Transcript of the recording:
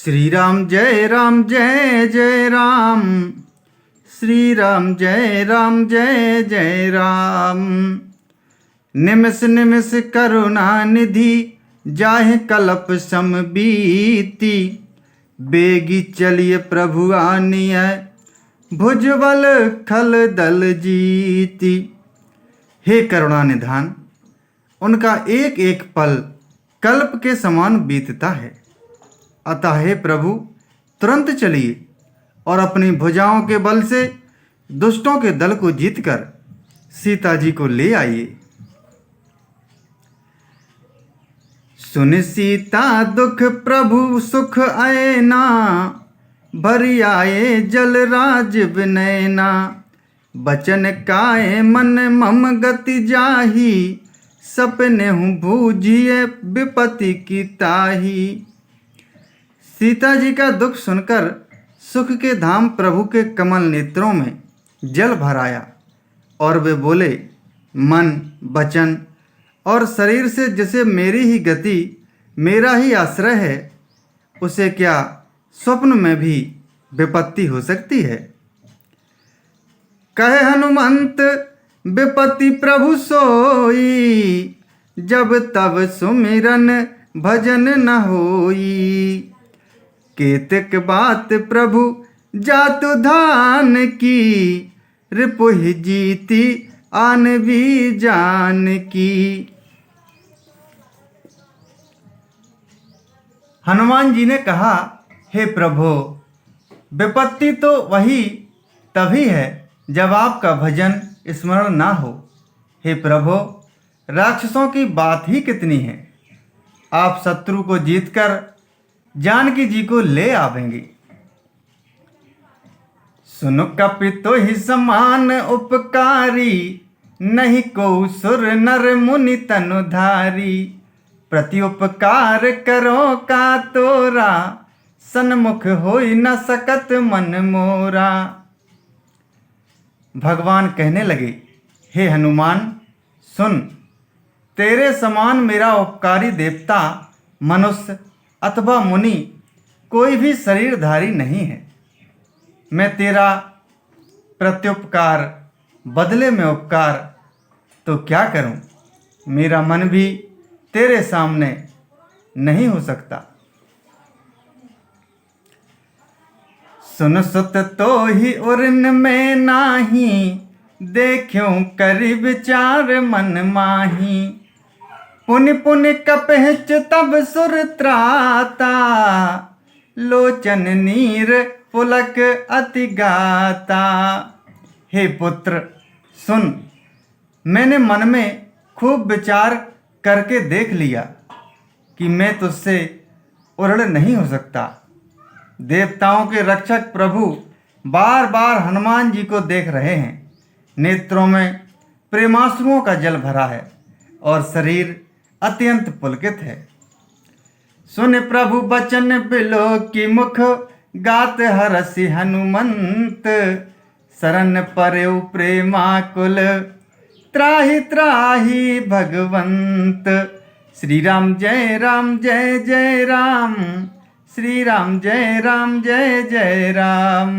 श्री राम जय जय राम। श्री राम जय जय राम। निमिष निमिष करुणा निधि जाहि कल्प सम बीती। बेगी चलिए प्रभु आनिय भुजबल खल दल जीती। हे करुणा निधान, उनका एक एक पल कल्प के समान बीतता है। अतः हे प्रभु, तुरंत चलिए और अपनी भुजाओं के बल से दुष्टों के दल को जीतकर सीता जी को ले आइए। सुन सीता दुख प्रभु सुख आए ना। भरी आए जल राज विनयना। बचन काए मन मम गति जाही। सपने हूँ बूझिए विपत्ति की ताही। सीता जी का दुख सुनकर सुख के धाम प्रभु के कमल नेत्रों में जल भर आया और वे बोले, मन वचन और शरीर से जिसे मेरी ही गति मेरा ही आश्रय है, उसे क्या स्वप्न में भी विपत्ति हो सकती है। कहे हनुमंत विपत्ति प्रभु सोई। जब तब सुमिरन भजन न होई। केतक बात प्रभु जातु धान की। रिपुहि जीती आन भी जान की। हनुमान जी ने कहा, हे प्रभु, विपत्ति तो वही तभी है जब आपका भजन स्मरण ना हो। हे प्रभु, राक्षसों की बात ही कितनी है। आप शत्रु को जीतकर जानकी जी को ले आवेंगे। सुन कपितो ही समान उपकारी। नहीं को सुर नर मुनि तनुधारी। प्रति उपकार करो का तोरा। सन्मुख होई न सकत मन मोरा। भगवान कहने लगे, हे हनुमान, सुन, तेरे समान मेरा उपकारी देवता, मनुष्य अथवा मुनि कोई भी शरीरधारी नहीं है। मैं तेरा प्रत्युपकार बदले में उपकार तो क्या करूं। मेरा मन भी तेरे सामने नहीं हो सकता। सुन सुत तो ही उरन में नाही। देखूं करी विचार मन माही। पुनि पुनि कपहच तब सुर त्राता। लोचन नीर पुलक अति गाता। हे पुत्र, सुन, मैंने मन में खूब विचार करके देख लिया कि मैं तुझसे उरण नहीं हो सकता। देवताओं के रक्षक प्रभु बार बार हनुमान जी को देख रहे हैं। नेत्रों में प्रेमाश्रुओं का जल भरा है और शरीर अत्यंत पुलकित है। सुन प्रभु बचन बिलो की मुख। गात हरसि हनुमंत। शरण परेउ प्रेमाकुल। त्राहि त्राहि भगवंत। श्री राम जय जय राम। श्री राम जय जय राम।